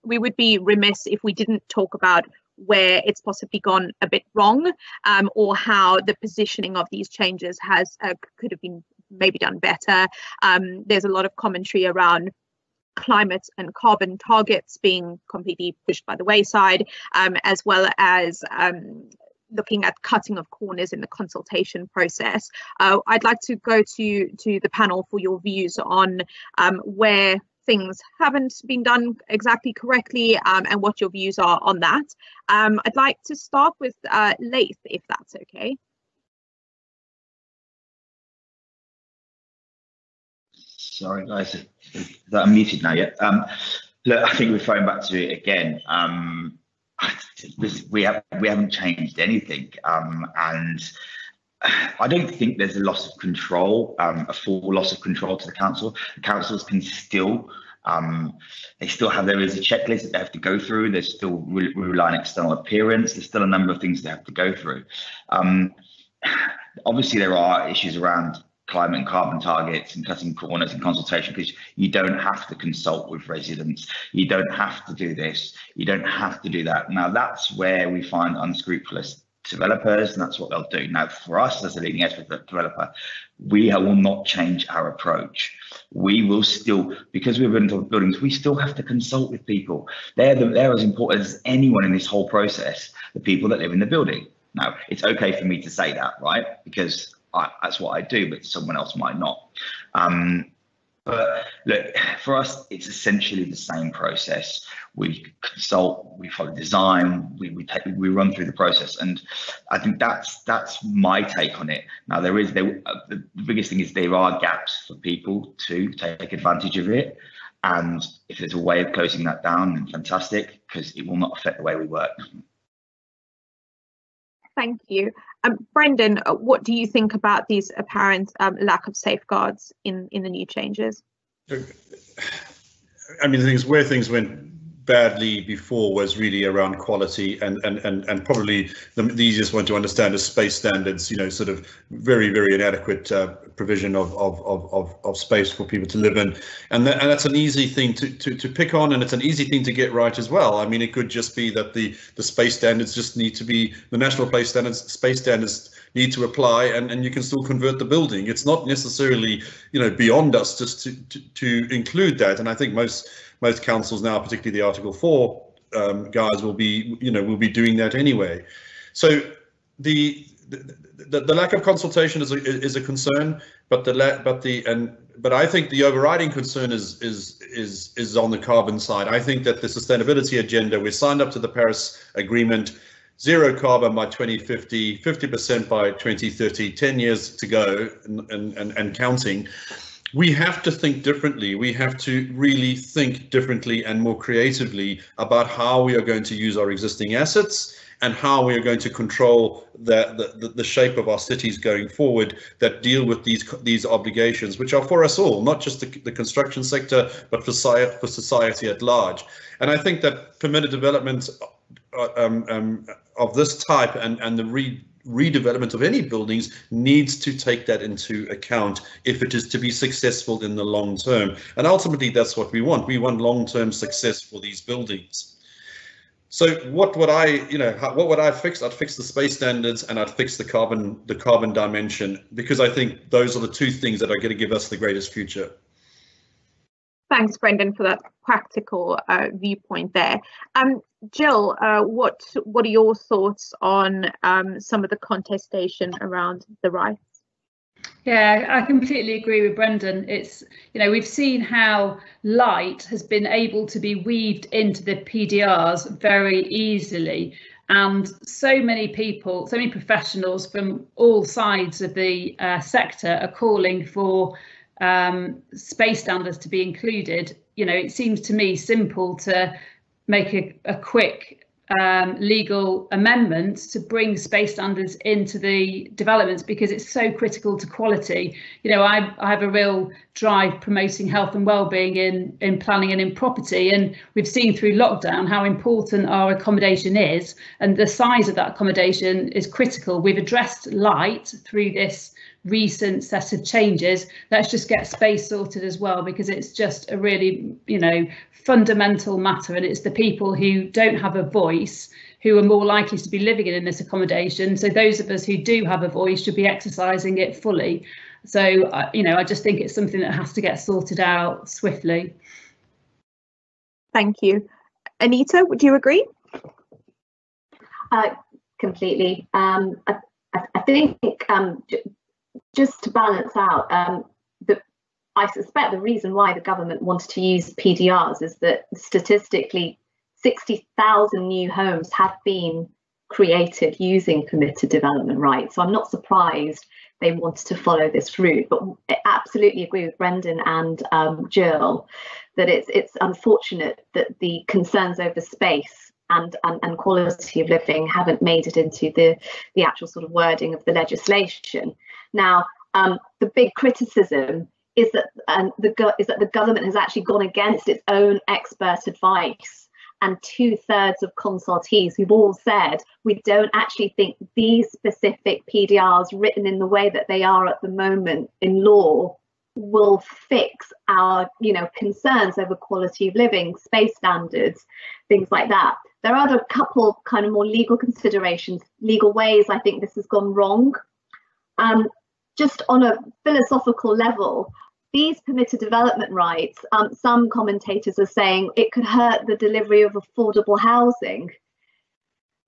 we would be remiss if we didn't talk about where it's possibly gone a bit wrong, or how the positioning of these changes has could have been maybe done better. There's a lot of commentary around climate and carbon targets being completely pushed by the wayside, as well as looking at cutting of corners in the consultation process. I'd like to go to the panel for your views on where things haven't been done exactly correctly, and what your views are on that. I'd like to start with Laith, if that's okay. Sorry guys, I'm muted now yet. Look, I think we're throwing back to it again. We haven't changed anything, and I don't think there's a loss of control, a full loss of control to the council. The councils can still, they still have, there is a checklist that they have to go through. There's still rely on external appearance. There's still a number of things they have to go through. Obviously, there are issues around climate and carbon targets and cutting corners and consultation, because you don't have to consult with residents. You don't have to do this. You don't have to do that. Now, that's where we find unscrupulous developers, and that's what they'll do. Now, for us as a leading edge developer, we will not change our approach. We will still, because we're into buildings, we still have to consult with people. They're as important as anyone in this whole process, the people that live in the building. Now, it's okay for me to say that, right? Because that's what I do, but someone else might not. But look, for us, it's essentially the same process. We consult, we follow design, we run through the process, and I think that's my take on it. Now, the biggest thing is there are gaps for people to take advantage of it, and if there's a way of closing that down, then fantastic, because it will not affect the way we work. Thank you. Brendan, what do you think about these apparent lack of safeguards in the new changes? I mean, the thing is, where things went badly before was really around quality, and probably the easiest one to understand is space standards. You know, sort of very inadequate provision of space for people to live in, and that's an easy thing to pick on, and it's an easy thing to get right as well. I mean, it could just be that the space standards just need to be the national space standards need to apply, and you can still convert the building. It's not necessarily, you know, beyond us just to include that, and I think most councils now, particularly the Article 4 guys, will be doing that anyway. So the lack of consultation is a concern, but I think the overriding concern is on the carbon side. I think that the sustainability agenda, we signed up to the Paris Agreement, zero carbon by 2050, 50% by 2030, 10 years to go and counting. We have to think differently. We have to really think differently and more creatively about how we are going to use our existing assets and how we are going to control the shape of our cities going forward that deal with these obligations, which are for us all, not just the construction sector, but for society at large. And I think that permitted development of this type and the redevelopment of any buildings needs to take that into account if it is to be successful in the long term. And ultimately, that's what we want. We want long-term success for these buildings. So what would I fix? I'd fix the space standards, and I'd fix the carbon dimension, because I think those are the two things that are going to give us the greatest future. Thanks, Brendan, for that practical viewpoint there. Jill, what are your thoughts on some of the contestation around the rights? Yeah, I completely agree with Brendan. It's, you know, we've seen how light has been able to be weaved into the PDRs very easily. And so many people, so many professionals from all sides of the sector are calling for space standards to be included. You know, it seems to me simple to make a quick legal amendment to bring space standards into the developments, because it's so critical to quality. You know, I have a real drive promoting health and well-being in planning and in property, and we've seen through lockdown how important our accommodation is, and the size of that accommodation is critical. We've addressed light through this recent set of changes. Let's just get space sorted as well, because it's just a really, fundamental matter, and it's the people who don't have a voice who are more likely to be living in this accommodation. So those of us who do have a voice should be exercising it fully. So, I just think it's something that has to get sorted out swiftly. Thank you. Anita, would you agree? Completely. I think just to balance out, I suspect the reason why the government wanted to use PDRs is that statistically 60,000 new homes have been created using permitted development rights. So I'm not surprised they wanted to follow this route, but I absolutely agree with Brendan and Jill that it's unfortunate that the concerns over space and quality of living haven't made it into the actual sort of wording of the legislation. Now, the big criticism is that the government has actually gone against its own expert advice, and 2/3 of consultees who've all said we don't actually think these specific PDRs written in the way that they are at the moment in law will fix our concerns over quality of living, space standards, things like that. There are a couple kind of more legal considerations, legal ways I think this has gone wrong. Just on a philosophical level, these permitted development rights, some commentators are saying it could hurt the delivery of affordable housing,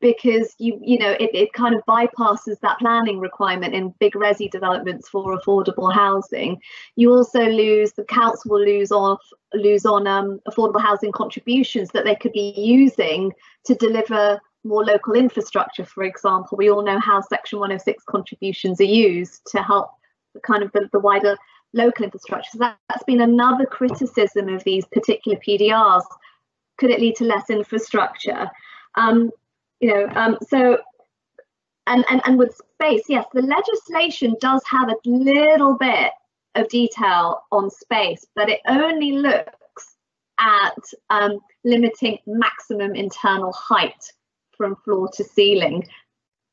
because it kind of bypasses that planning requirement in big resi developments for affordable housing. You also the council will lose on affordable housing contributions that they could be using to deliver more local infrastructure. For example, we all know how Section 106 contributions are used to help the wider local infrastructure. So that's been another criticism of these particular PDRs. Could it lead to less infrastructure? So with space, yes, the legislation does have a little bit of detail on space, but it only looks at limiting maximum internal height from floor to ceiling,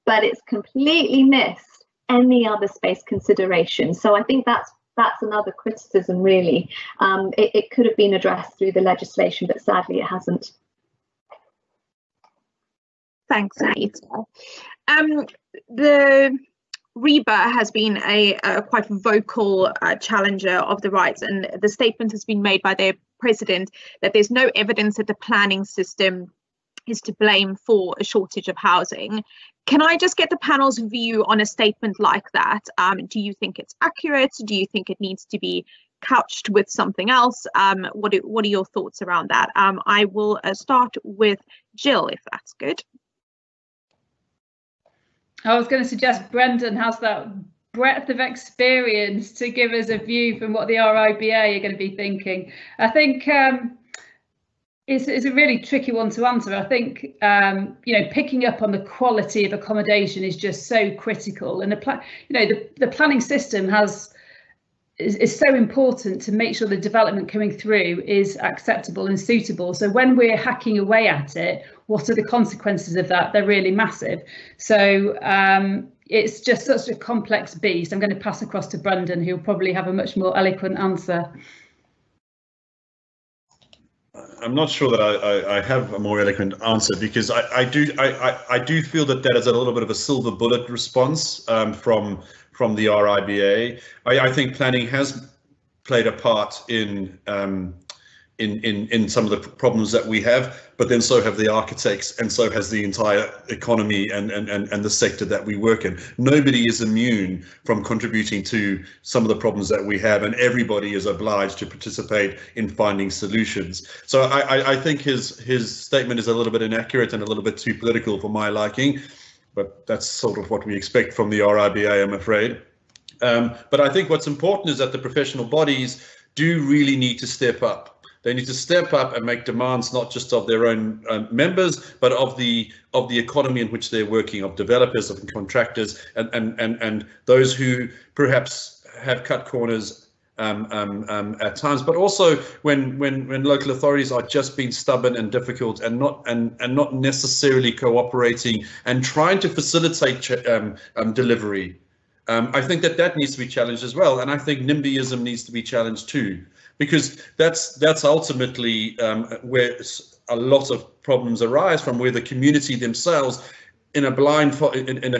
but it's completely missed any other space consideration. So I think that's another criticism, really. It could have been addressed through the legislation, but sadly it hasn't. Thanks, Anita. The RIBA has been a quite vocal challenger of the rights, and the statement has been made by their president that there's no evidence that the planning system is to blame for a shortage of housing. Can I just get the panel's view on a statement like that? Do you think it's accurate? Do you think it needs to be couched with something else? What are your thoughts around that? I will start with Jill, if that's good. I was going to suggest Brendan has that breadth of experience to give us a view from what the RIBA are going to be thinking. I think it's a really tricky one to answer. I think picking up on the quality of accommodation is just so critical, and the planning system is so important to make sure the development coming through is acceptable and suitable. So when we're hacking away at it, what are the consequences of that? They're really massive. So it's just such a complex beast. I'm going to pass across to Brendan, who'll probably have a much more eloquent answer. I'm not sure that I have a more eloquent answer, because I do feel that is a little bit of a silver bullet response from the RIBA. I think planning has played a part in some of the problems that we have, but then so have the architects, and so has the entire economy and the sector that we work in. Nobody is immune from contributing to some of the problems that we have, and everybody is obliged to participate in finding solutions. So I think his statement is a little bit inaccurate and a little bit too political for my liking, but that's sort of what we expect from the RIBA, I'm afraid. But I think what's important is that the professional bodies do really need to step up. They need to step up and make demands not just of their own members, but of the economy in which they're working, of developers, of contractors, and those who perhaps have cut corners at times, but also when local authorities are just being stubborn and difficult and not necessarily cooperating and trying to facilitate delivery. I think that needs to be challenged as well, and I think NIMBYism needs to be challenged too, because that's ultimately where a lot of problems arise from, where the community themselves, in a blindfolded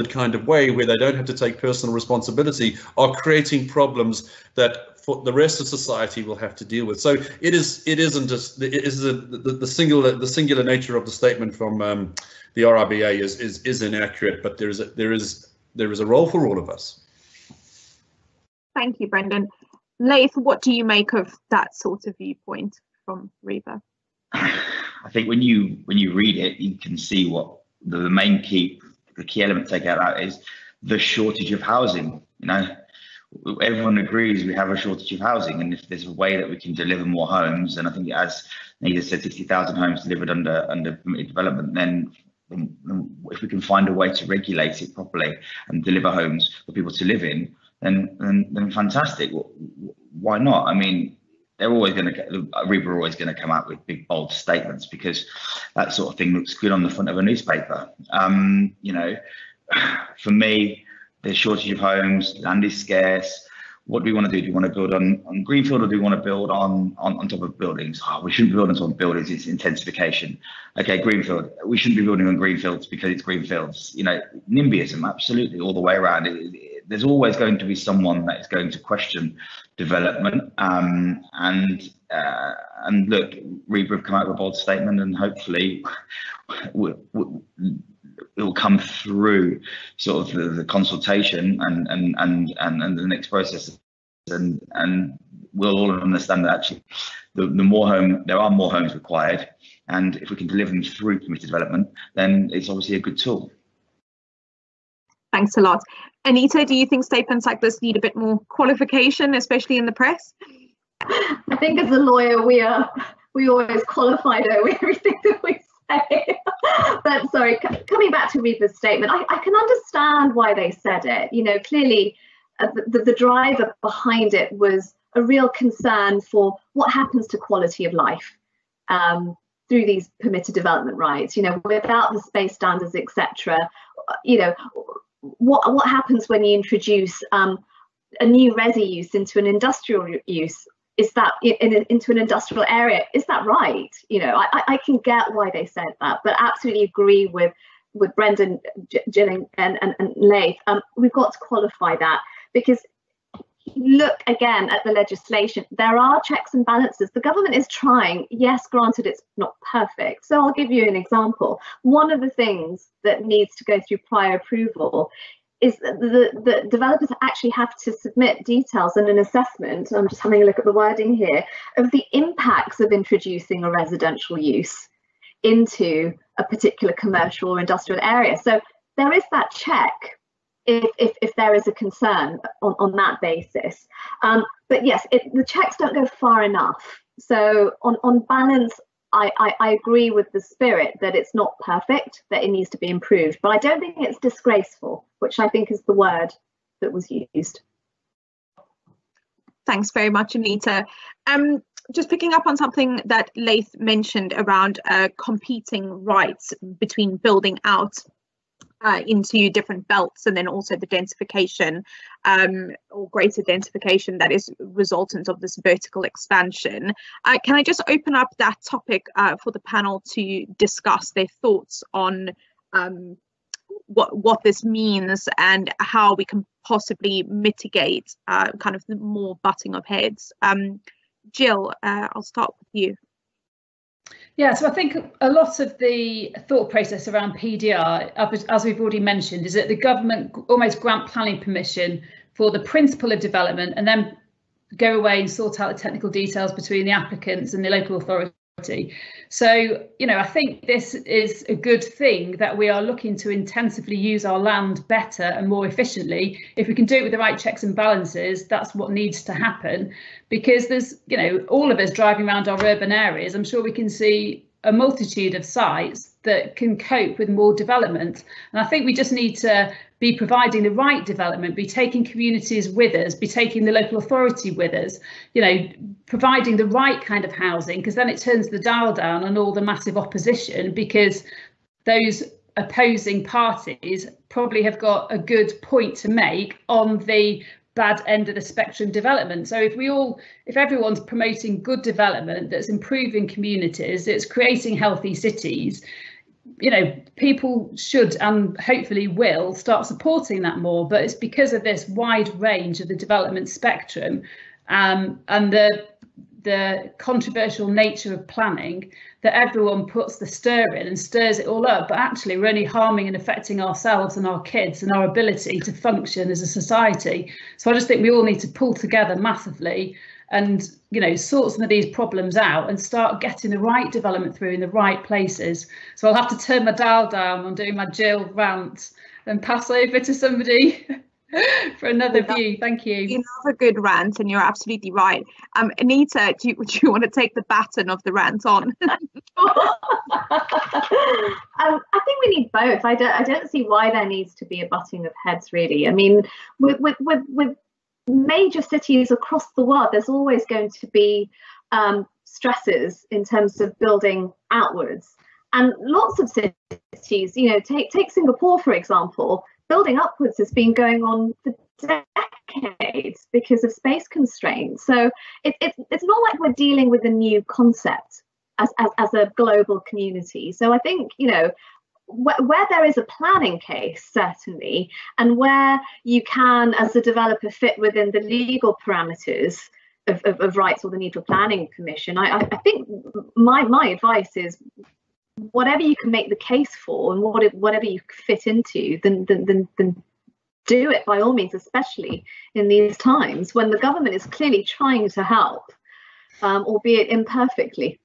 kind of way, where they don't have to take personal responsibility, are creating problems that for the rest of society will have to deal with. So the singular nature of the statement from the RIBA is inaccurate, but there is a role for all of us. Thank you, Brendan. Laith, what do you make of that sort of viewpoint from RIBA? I think when you read it, you can see what the key element to take out is the shortage of housing. You know, everyone agrees we have a shortage of housing, and if there's a way that we can deliver more homes, and I think as Nita said, 60,000 homes delivered under permitted development, then if we can find a way to regulate it properly and deliver homes for people to live in, then fantastic. Why not? I mean, RIBA are always going to come out with big, bold statements because that sort of thing looks good on the front of a newspaper. You know, for me, there's shortage of homes, land is scarce. What do we want to do? Do we want to build on greenfield, or do we want to build on top of buildings? Oh, we shouldn't build on top of buildings, it's intensification. Okay, greenfield, we shouldn't be building on greenfields because it's greenfields. You know, NIMBYism, absolutely, all the way around. There's always going to be someone that is going to question development. And look, RIBA have come out with a bold statement, and hopefully it will come through sort of the consultation and the next process, and we'll all understand that actually there are more homes required, and if we can deliver them through permitted development, then it's obviously a good tool. Thanks a lot. Anita, do you think statements like this need a bit more qualification, especially in the press? I think as a lawyer, we always qualify, don't we, everything that we say. But sorry, coming back to RIBA's statement, I can understand why they said it. You know, clearly the driver behind it was a real concern for what happens to quality of life through these permitted development rights. You know, without the space standards, etc. You know, what happens when you introduce a new resi use into an industrial use? Is that into an industrial area? Is that right? You know, I can get why they said that, but absolutely agree with Brendan, Jill, and Laith. We've got to qualify that, because look again at the legislation. There are checks and balances. The government is trying. Yes, granted, it's not perfect. So I'll give you an example. One of the things that needs to go through prior approval is the developers actually have to submit details and an assessment, I'm just having a look at the wording here, of the impacts of introducing a residential use into a particular commercial or industrial area. So there is that check if there is a concern on that basis. But yes, the checks don't go far enough. So on balance, I agree with the spirit that it's not perfect, that it needs to be improved, but I don't think it's disgraceful, which I think is the word that was used. Thanks very much, Anita. Just picking up on something that Laith mentioned around competing rights between building out into different belts, and then also the densification or greater densification that is resultant of this vertical expansion. Can I just open up that topic for the panel to discuss their thoughts on what this means and how we can possibly mitigate kind of the more butting of heads? Jill, I'll start with you. Yeah, so I think a lot of the thought process around PDR, as we've already mentioned, is that the government almost grant planning permission for the principle of development and then go away and sort out the technical details between the applicants and the local authority. So, you know, I think this is a good thing that we are looking to intensively use our land better and more efficiently. If we can do it with the right checks and balances, that's what needs to happen, because there's, you know, all of us driving around our urban areas, I'm sure we can see a multitude of sites that can cope with more development. And I think we just need to be providing the right development, be taking communities with us, be taking the local authority with us, you know, providing the right kind of housing, because then it turns the dial down on all the massive opposition, because those opposing parties probably have got a good point to make on the bad end of the spectrum development. So if everyone's promoting good development that's improving communities, that's creating healthy cities, you know, people should and hopefully will start supporting that more. But it's because of this wide range of the development spectrum and the controversial nature of planning that everyone puts the stir in and stirs it all up, but actually we're only harming and affecting ourselves and our kids and our ability to function as a society. So I just think we all need to pull together massively and, you know, sort some of these problems out and start getting the right development through in the right places. So I'll have to turn my dial down on doing my Jill rant and pass over to somebody for another view. Thank you. Another good rant, and you're absolutely right. Anita, do you want to take the baton of the rant on? I think we need both. I don't see why there needs to be a butting of heads, really. I mean, with major cities across the world, there's always going to be stresses in terms of building outwards, and lots of cities, you know, take Singapore for example. Building upwards has been going on for decades because of space constraints. So it's not like we're dealing with a new concept as a global community. So I think, you know, where there is a planning case, certainly, and where you can, as a developer, fit within the legal parameters of rights or the need for planning permission, I think my advice is, whatever you can make the case for and whatever you fit into, then do it by all means, especially in these times when the government is clearly trying to help, albeit imperfectly.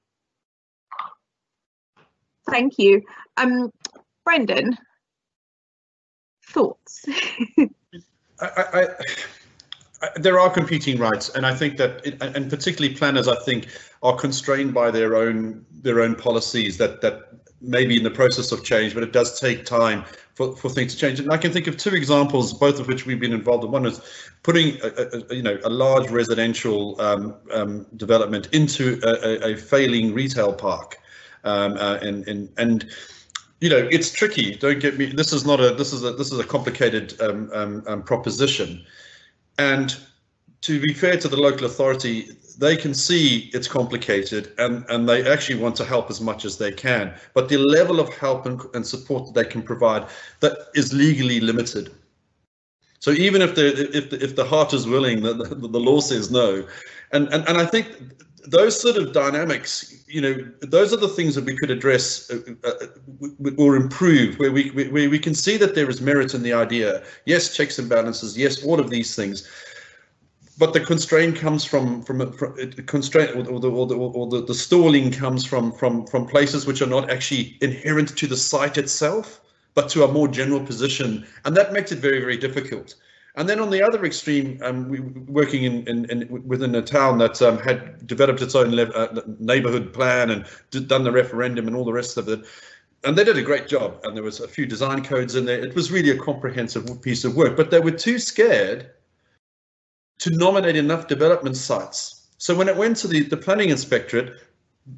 Thank you. Brendan, thoughts? There are competing rights, and I think that, and particularly planners, I think, are constrained by their own policies that may be in the process of change, but it does take time for things to change. And I can think of two examples, both of which we've been involved in. One is putting a large residential development into a failing retail park, and you know, it's tricky. Don't get me. This is a complicated proposition. And to be fair to the local authority, they can see it's complicated and they actually want to help as much as they can. But the level of help and support that they can provide, that is legally limited. So even if the heart is willing, the law says no. And I think those sort of dynamics, you know, those are the things that we could address or improve, where we can see that there is merit in the idea. Yes, checks and balances. Yes, all of these things. But the constraint comes from constraint, or the stalling comes from places which are not actually inherent to the site itself, but to a more general position, and that makes it very, very difficult. And then on the other extreme, we working within a town that had developed its own neighbourhood plan and done the referendum and all the rest of it. And they did a great job. And there was a few design codes in there. It was really a comprehensive piece of work, but they were too scared to nominate enough development sites. So when it went to the planning inspectorate,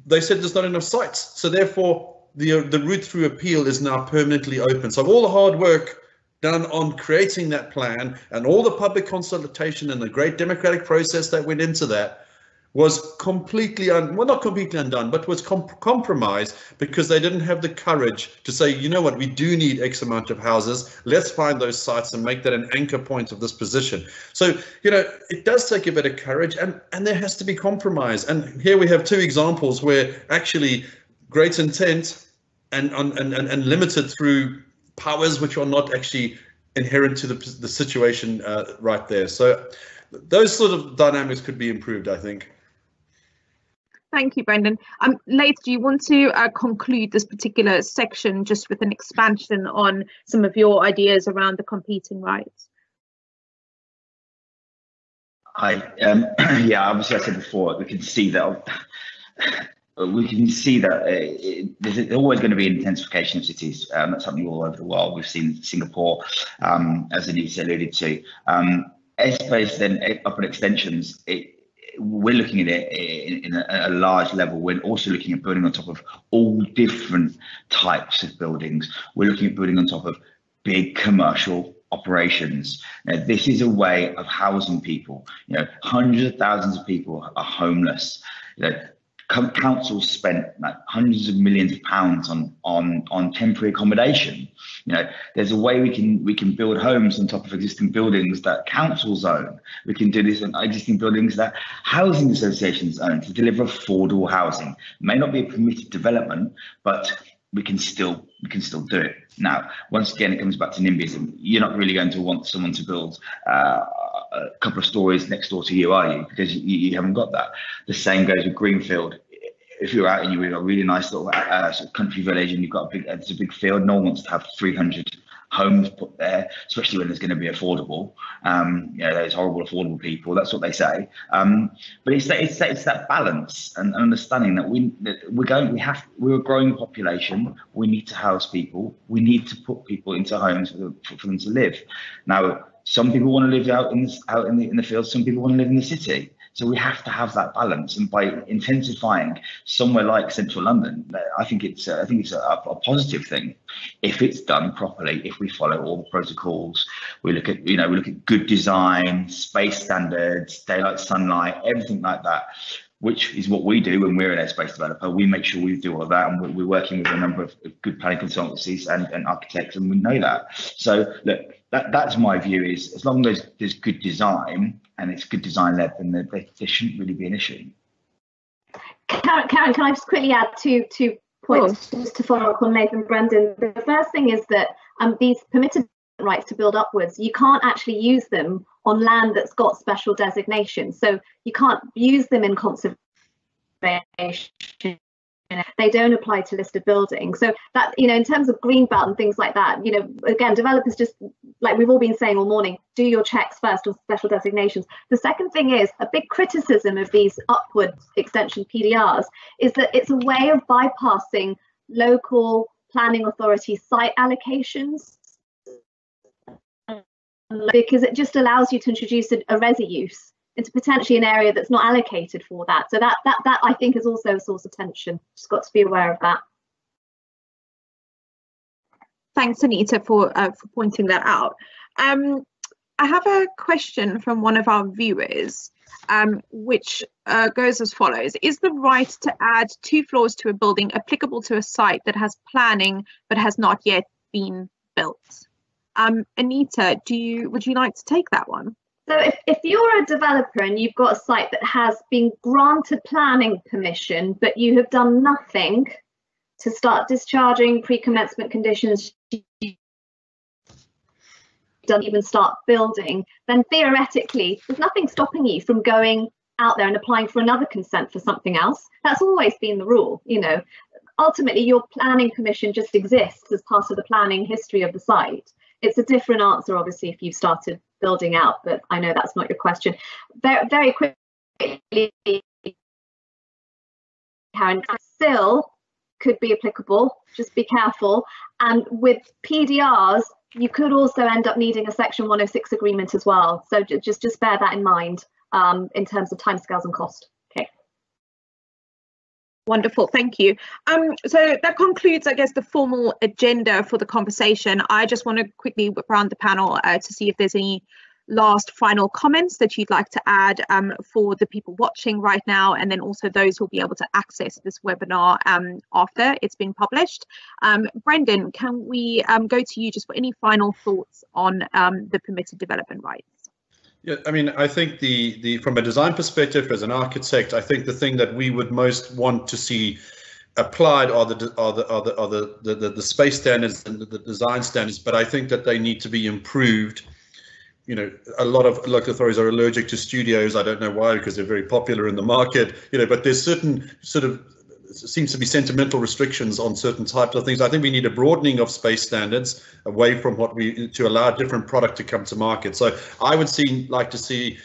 they said there's not enough sites. So therefore, the route through appeal is now permanently open. So all the hard work done on creating that plan and all the public consultation and the great democratic process that went into that was completely, well, not completely undone, but was compromised because they didn't have the courage to say, you know what, we do need X amount of houses. Let's find those sites and make that an anchor point of this position. So, you know, it does take a bit of courage, and there has to be compromise. And here we have two examples where actually great intent and limited through powers which are not actually inherent to the situation right there. So those sort of dynamics could be improved, I think. Thank you, Brendan. Laith, do you want to conclude this particular section just with an expansion on some of your ideas around the competing rights? Yeah, obviously I said before, we can see that there's always going to be intensification of cities. That's something all over the world. We've seen Singapore, as Anita alluded to. Airspace then upon extensions, we're looking at it in a large level. We're also looking at building on top of all different types of buildings. We're looking at building on top of big commercial operations. Now, this is a way of housing people. You know, hundreds of thousands of people are homeless. You know, councils spent like hundreds of millions of pounds on temporary accommodation. You know, there's a way we can build homes on top of existing buildings that councils own. We can do this on existing buildings that housing associations own to deliver affordable housing. It may not be a permitted development, but we can still do it. Now, once again, it comes back to NIMBYism. You're not really going to want someone to build a couple of stories next door to you, are you? Because you haven't got that. The same goes with Greenfield. If you're out and you're in a really nice little sort of country village and you've got it's a big field, no one wants to have 300 homes put there, especially when there's going to be affordable. You know, those horrible affordable people. That's what they say. But it's that balance and understanding that we're a growing population. We need to house people. We need to put people into homes for them to live. Now, some people want to live out in the fields. Some people want to live in the city. So we have to have that balance, and by intensifying somewhere like central London, I think it's a positive thing if it's done properly. If we follow all the protocols, we look at good design, space standards, daylight, sunlight, everything like that, which is what we do when we're an airspace developer. We make sure we do all of that, and we're working with a number of good planning consultancies and architects, and we know that. So look, that's my view, is as long as there's good design and it's good design led, then there shouldn't really be an issue. Karen, can I just quickly add two points just to follow up on Nathan Brendan? The first thing is that these permitted rights to build upwards, you can't actually use them on land that's got special designation. So you can't use them in conservation. They don't apply to listed buildings. So that, you know, in terms of greenbelt and things like that, you know, again, developers, just like we've all been saying all morning, do your checks first on special designations. The second thing is, a big criticism of these upward extension PDRs is that it's a way of bypassing local planning authority site allocations, because it just allows you to introduce a resi use into potentially an area that's not allocated for that. So that I think is also a source of tension. Just got to be aware of that. Thanks, Anita, for pointing that out. I have a question from one of our viewers, which goes as follows. Is the right to add 2 floors to a building applicable to a site that has planning but has not yet been built? Anita, would you like to take that one? So if you're a developer and you've got a site that has been granted planning permission, but you have done nothing to start discharging pre-commencement conditions, you don't even start building, then theoretically there's nothing stopping you from going out there and applying for another consent for something else. That's always been the rule, you know. Ultimately, your planning permission just exists as part of the planning history of the site. It's a different answer, obviously, if you've started building out, but I know that's not your question. Very, very quickly, Karen, still could be applicable, just be careful. And with PDRs, you could also end up needing a Section 106 agreement as well. So just bear that in mind in terms of timescales and cost. Okay. Wonderful, thank you. So that concludes, I guess, the formal agenda for the conversation. I just want to quickly whip around the panel to see if there's any last final comments that you'd like to add for the people watching right now, and then also those who'll be able to access this webinar after it's been published. Brendan, can we go to you just for any final thoughts on the permitted development rights? Yeah, I mean, I think the from a design perspective, as an architect, I think the thing that we would most want to see applied are the space standards and the design standards, but I think that they need to be improved. You know, a lot of local authorities are allergic to studios. I don't know why, because they're very popular in the market, you know, but there's certain sort of seems to be sentimental restrictions on certain types of things. I think we need a broadening of space standards away from what to allow a different product to come to market. So I would like to see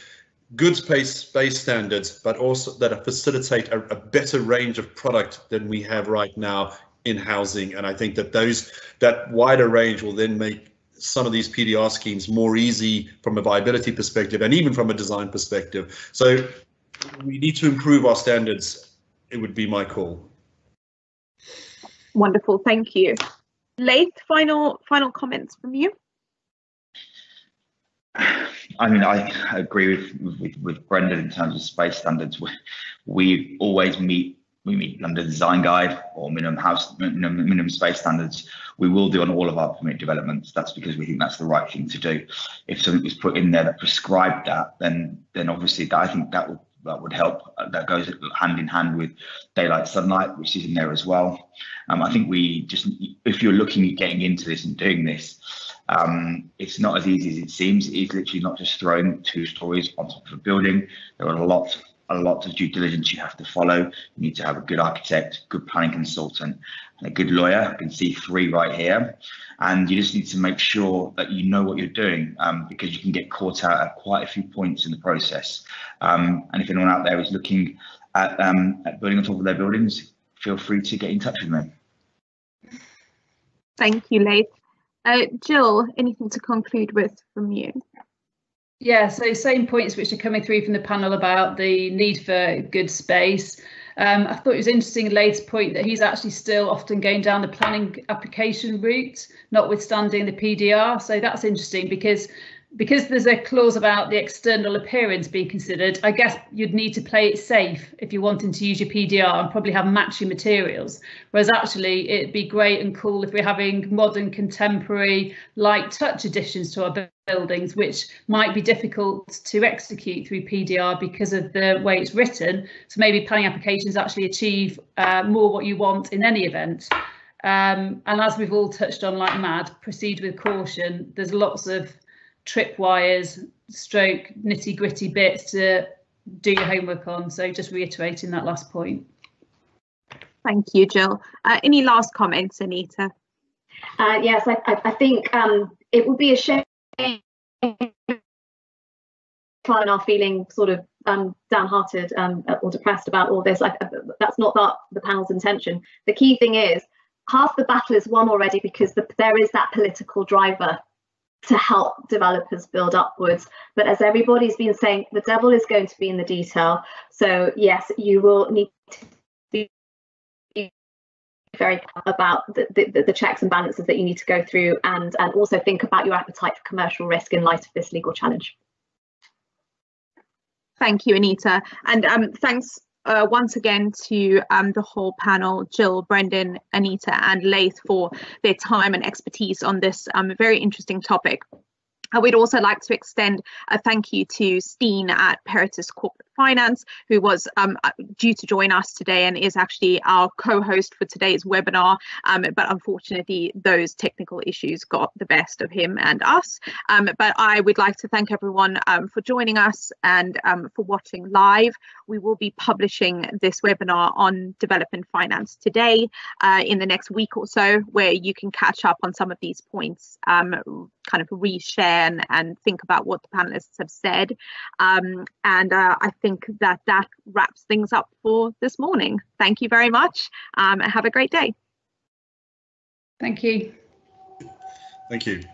good space standards, but also that facilitate a better range of product than we have right now in housing. And I think that that wider range will then make some of these PDR schemes more easy from a viability perspective and even from a design perspective. So we need to improve our standards. It would be my call. Wonderful, thank you. Laith, final comments from you? I mean, I agree with Brendan in terms of space standards. We always meet London Design Guide or minimum space standards. We will do on all of our permit developments. That's because we think that's the right thing to do. If something was put in there that prescribed that, then obviously I think that would help. That goes hand in hand with daylight sunlight, which is in there as well. I think if you're looking at getting into this and doing this, it's not as easy as it seems. It's literally not just throwing 2 stories on top of a building. There are a lot of due diligence you have to follow. You need to have a good architect, good planning consultant, and a good lawyer. I can see 3 right here. And you just need to make sure that you know what you're doing, because you can get caught out at quite a few points in the process. And if anyone out there is looking at building on top of their buildings, feel free to get in touch with me. Thank you, Laith. Jill, anything to conclude with from you? Yeah, so same points which are coming through from the panel about the need for good space. I thought it was interesting, Laith's point, that he's actually still often going down the planning application route, notwithstanding the PDR. So that's interesting because there's a clause about the external appearance being considered. I guess you'd need to play it safe if you're wanting to use your PDR and probably have matching materials. Whereas actually it'd be great and cool if we're having modern, contemporary, light touch additions to our buildings, which might be difficult to execute through PDR because of the way it's written. So maybe planning applications actually achieve more what you want in any event. And as we've all touched on like mad, proceed with caution. There's lots of tripwires, stroke, nitty gritty bits to do your homework on. So just reiterating that last point. Thank you, Jill. Any last comments, Anita? Yes, I think it would be a shame client are feeling sort of downhearted or depressed about all this. That's not the panel's intention. The key thing is half the battle is won already because there is that political driver to help developers build upwards. But as everybody's been saying, the devil is going to be in the detail. So yes, you will need to be very careful about the checks and balances that you need to go through, and also think about your appetite for commercial risk in light of this legal challenge. Thank you, Anita. And thanks once again to the whole panel, Jill, Brendan, Anita and Laith, for their time and expertise on this very interesting topic. We'd also like to extend a thank you to Steen at Peritus Corporate Finance, who was due to join us today and is actually our co-host for today's webinar. But unfortunately, those technical issues got the best of him and us. But I would like to thank everyone for joining us and for watching live. We will be publishing this webinar on Development Finance today in the next week or so, where you can catch up on some of these points, kind of reshare and think about what the panelists have said. I think that wraps things up for this morning. Thank you very much and have a great day. Thank you. Thank you.